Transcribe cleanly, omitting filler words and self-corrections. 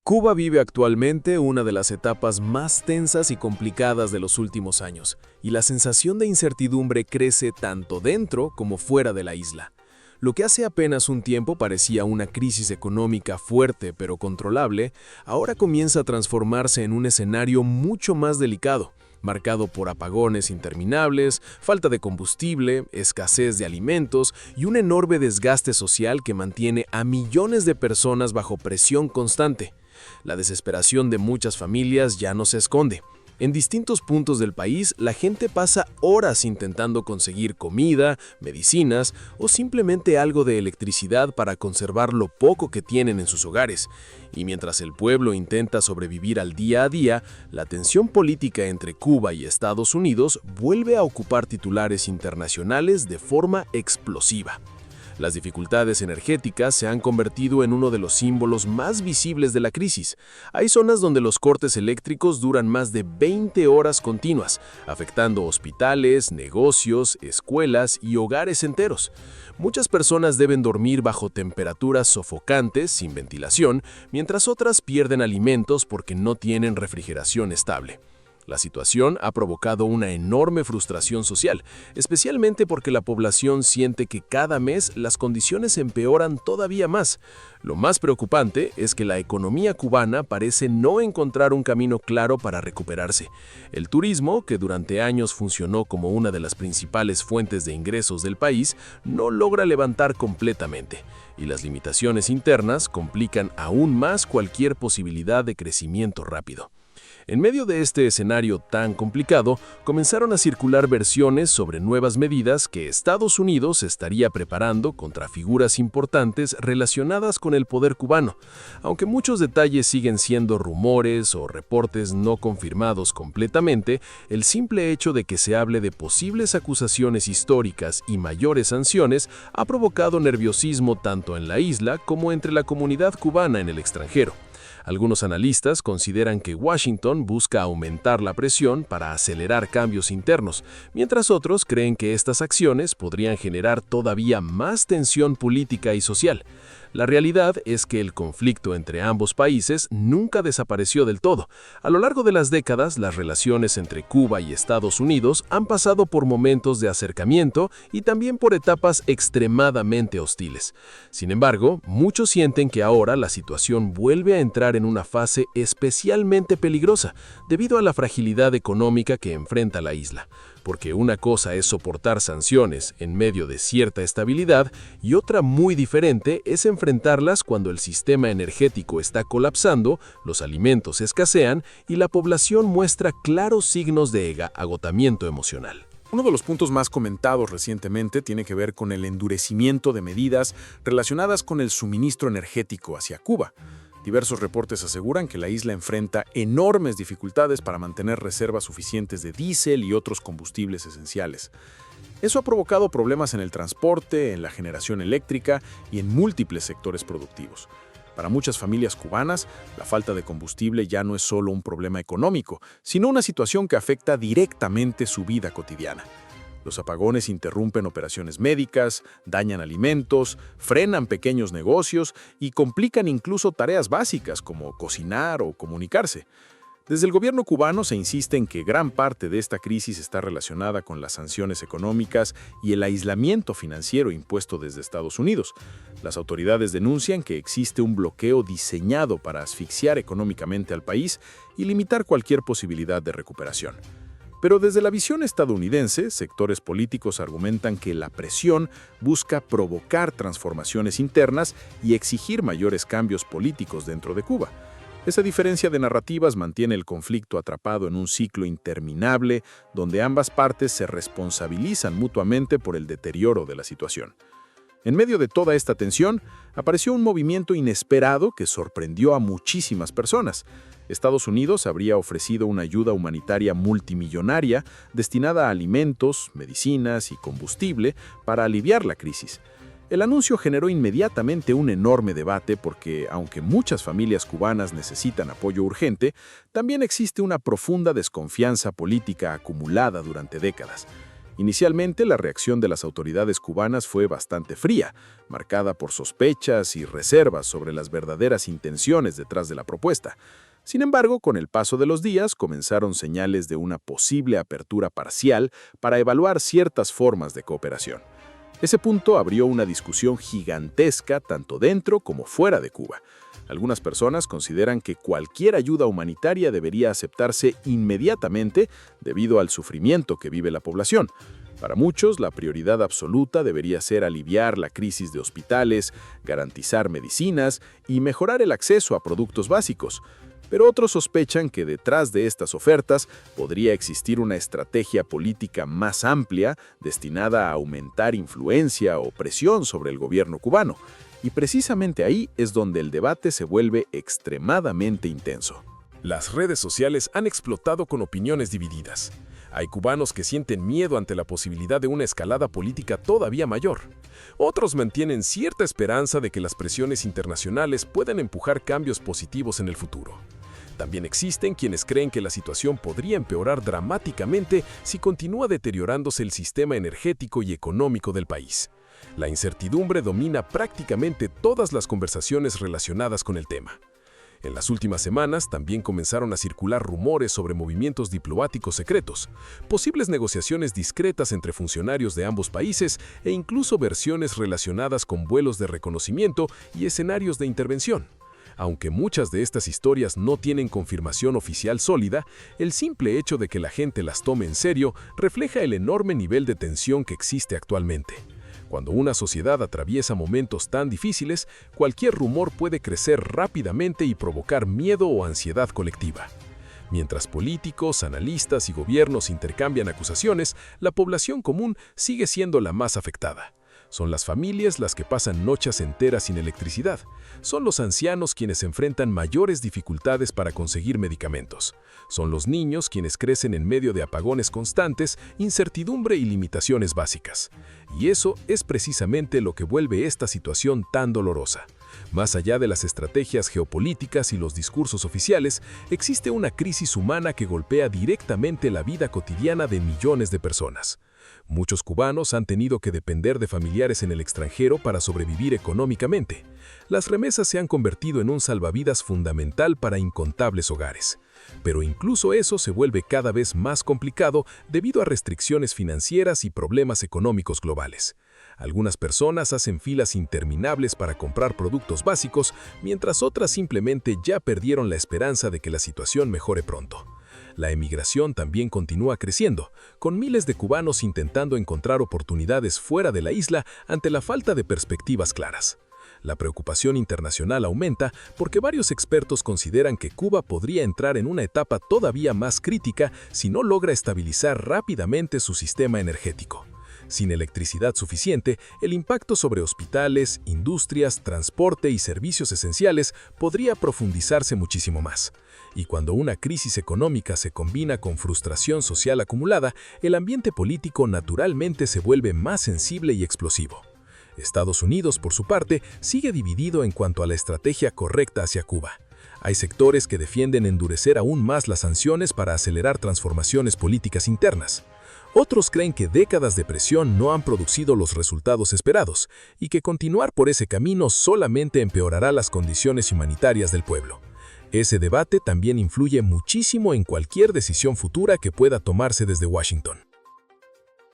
Cuba vive actualmente una de las etapas más tensas y complicadas de los últimos años, y la sensación de incertidumbre crece tanto dentro como fuera de la isla. Lo que hace apenas un tiempo parecía una crisis económica fuerte pero controlable, ahora comienza a transformarse en un escenario mucho más delicado, marcado por apagones interminables, falta de combustible, escasez de alimentos y un enorme desgaste social que mantiene a millones de personas bajo presión constante. La desesperación de muchas familias ya no se esconde. En distintos puntos del país, la gente pasa horas intentando conseguir comida, medicinas o simplemente algo de electricidad para conservar lo poco que tienen en sus hogares. Y mientras el pueblo intenta sobrevivir al día a día, la tensión política entre Cuba y Estados Unidos vuelve a ocupar titulares internacionales de forma explosiva. Las dificultades energéticas se han convertido en uno de los símbolos más visibles de la crisis. Hay zonas donde los cortes eléctricos duran más de 20 horas continuas, afectando hospitales, negocios, escuelas y hogares enteros. Muchas personas deben dormir bajo temperaturas sofocantes, sin ventilación, mientras otras pierden alimentos porque no tienen refrigeración estable. La situación ha provocado una enorme frustración social, especialmente porque la población siente que cada mes las condiciones empeoran todavía más. Lo más preocupante es que la economía cubana parece no encontrar un camino claro para recuperarse. El turismo, que durante años funcionó como una de las principales fuentes de ingresos del país, no logra levantar completamente, y las limitaciones internas complican aún más cualquier posibilidad de crecimiento rápido. En medio de este escenario tan complicado, comenzaron a circular versiones sobre nuevas medidas que Estados Unidos estaría preparando contra figuras importantes relacionadas con el poder cubano. Aunque muchos detalles siguen siendo rumores o reportes no confirmados completamente, el simple hecho de que se hable de posibles acusaciones históricas y mayores sanciones ha provocado nerviosismo tanto en la isla como entre la comunidad cubana en el extranjero. Algunos analistas consideran que Washington busca aumentar la presión para acelerar cambios internos, mientras otros creen que estas acciones podrían generar todavía más tensión política y social. La realidad es que el conflicto entre ambos países nunca desapareció del todo. A lo largo de las décadas, las relaciones entre Cuba y Estados Unidos han pasado por momentos de acercamiento y también por etapas extremadamente hostiles. Sin embargo, muchos sienten que ahora la situación vuelve a entrar en una fase especialmente peligrosa debido a la fragilidad económica que enfrenta la isla. Porque una cosa es soportar sanciones en medio de cierta estabilidad y otra muy diferente es enfrentarlas cuando el sistema energético está colapsando, los alimentos escasean y la población muestra claros signos de agotamiento emocional. Uno de los puntos más comentados recientemente tiene que ver con el endurecimiento de medidas relacionadas con el suministro energético hacia Cuba. Diversos reportes aseguran que la isla enfrenta enormes dificultades para mantener reservas suficientes de diésel y otros combustibles esenciales. Eso ha provocado problemas en el transporte, en la generación eléctrica y en múltiples sectores productivos. Para muchas familias cubanas, la falta de combustible ya no es solo un problema económico, sino una situación que afecta directamente su vida cotidiana. Los apagones interrumpen operaciones médicas, dañan alimentos, frenan pequeños negocios y complican incluso tareas básicas como cocinar o comunicarse. Desde el gobierno cubano se insiste en que gran parte de esta crisis está relacionada con las sanciones económicas y el aislamiento financiero impuesto desde Estados Unidos. Las autoridades denuncian que existe un bloqueo diseñado para asfixiar económicamente al país y limitar cualquier posibilidad de recuperación. Pero desde la visión estadounidense, sectores políticos argumentan que la presión busca provocar transformaciones internas y exigir mayores cambios políticos dentro de Cuba. Esa diferencia de narrativas mantiene el conflicto atrapado en un ciclo interminable donde ambas partes se responsabilizan mutuamente por el deterioro de la situación. En medio de toda esta tensión, apareció un movimiento inesperado que sorprendió a muchísimas personas. Estados Unidos habría ofrecido una ayuda humanitaria multimillonaria destinada a alimentos, medicinas y combustible para aliviar la crisis. El anuncio generó inmediatamente un enorme debate porque, aunque muchas familias cubanas necesitan apoyo urgente, también existe una profunda desconfianza política acumulada durante décadas. Inicialmente, la reacción de las autoridades cubanas fue bastante fría, marcada por sospechas y reservas sobre las verdaderas intenciones detrás de la propuesta. Sin embargo, con el paso de los días comenzaron señales de una posible apertura parcial para evaluar ciertas formas de cooperación. Ese punto abrió una discusión gigantesca tanto dentro como fuera de Cuba. Algunas personas consideran que cualquier ayuda humanitaria debería aceptarse inmediatamente debido al sufrimiento que vive la población. Para muchos, la prioridad absoluta debería ser aliviar la crisis de hospitales, garantizar medicinas y mejorar el acceso a productos básicos. Pero otros sospechan que detrás de estas ofertas podría existir una estrategia política más amplia destinada a aumentar influencia o presión sobre el gobierno cubano. Y precisamente ahí es donde el debate se vuelve extremadamente intenso. Las redes sociales han explotado con opiniones divididas. Hay cubanos que sienten miedo ante la posibilidad de una escalada política todavía mayor. Otros mantienen cierta esperanza de que las presiones internacionales puedan empujar cambios positivos en el futuro. También existen quienes creen que la situación podría empeorar dramáticamente si continúa deteriorándose el sistema energético y económico del país. La incertidumbre domina prácticamente todas las conversaciones relacionadas con el tema. En las últimas semanas también comenzaron a circular rumores sobre movimientos diplomáticos secretos, posibles negociaciones discretas entre funcionarios de ambos países e incluso versiones relacionadas con vuelos de reconocimiento y escenarios de intervención. Aunque muchas de estas historias no tienen confirmación oficial sólida, el simple hecho de que la gente las tome en serio refleja el enorme nivel de tensión que existe actualmente. Cuando una sociedad atraviesa momentos tan difíciles, cualquier rumor puede crecer rápidamente y provocar miedo o ansiedad colectiva. Mientras políticos, analistas y gobiernos intercambian acusaciones, la población común sigue siendo la más afectada. Son las familias las que pasan noches enteras sin electricidad. Son los ancianos quienes enfrentan mayores dificultades para conseguir medicamentos. Son los niños quienes crecen en medio de apagones constantes, incertidumbre y limitaciones básicas. Y eso es precisamente lo que vuelve esta situación tan dolorosa. Más allá de las estrategias geopolíticas y los discursos oficiales, existe una crisis humana que golpea directamente la vida cotidiana de millones de personas. Muchos cubanos han tenido que depender de familiares en el extranjero para sobrevivir económicamente. Las remesas se han convertido en un salvavidas fundamental para incontables hogares. Pero incluso eso se vuelve cada vez más complicado debido a restricciones financieras y problemas económicos globales. Algunas personas hacen filas interminables para comprar productos básicos, mientras otras simplemente ya perdieron la esperanza de que la situación mejore pronto. La emigración también continúa creciendo, con miles de cubanos intentando encontrar oportunidades fuera de la isla ante la falta de perspectivas claras. La preocupación internacional aumenta porque varios expertos consideran que Cuba podría entrar en una etapa todavía más crítica si no logra estabilizar rápidamente su sistema energético. Sin electricidad suficiente, el impacto sobre hospitales, industrias, transporte y servicios esenciales podría profundizarse muchísimo más. Y cuando una crisis económica se combina con frustración social acumulada, el ambiente político naturalmente se vuelve más sensible y explosivo. Estados Unidos, por su parte, sigue dividido en cuanto a la estrategia correcta hacia Cuba. Hay sectores que defienden endurecer aún más las sanciones para acelerar transformaciones políticas internas. Otros creen que décadas de presión no han producido los resultados esperados y que continuar por ese camino solamente empeorará las condiciones humanitarias del pueblo. Ese debate también influye muchísimo en cualquier decisión futura que pueda tomarse desde Washington.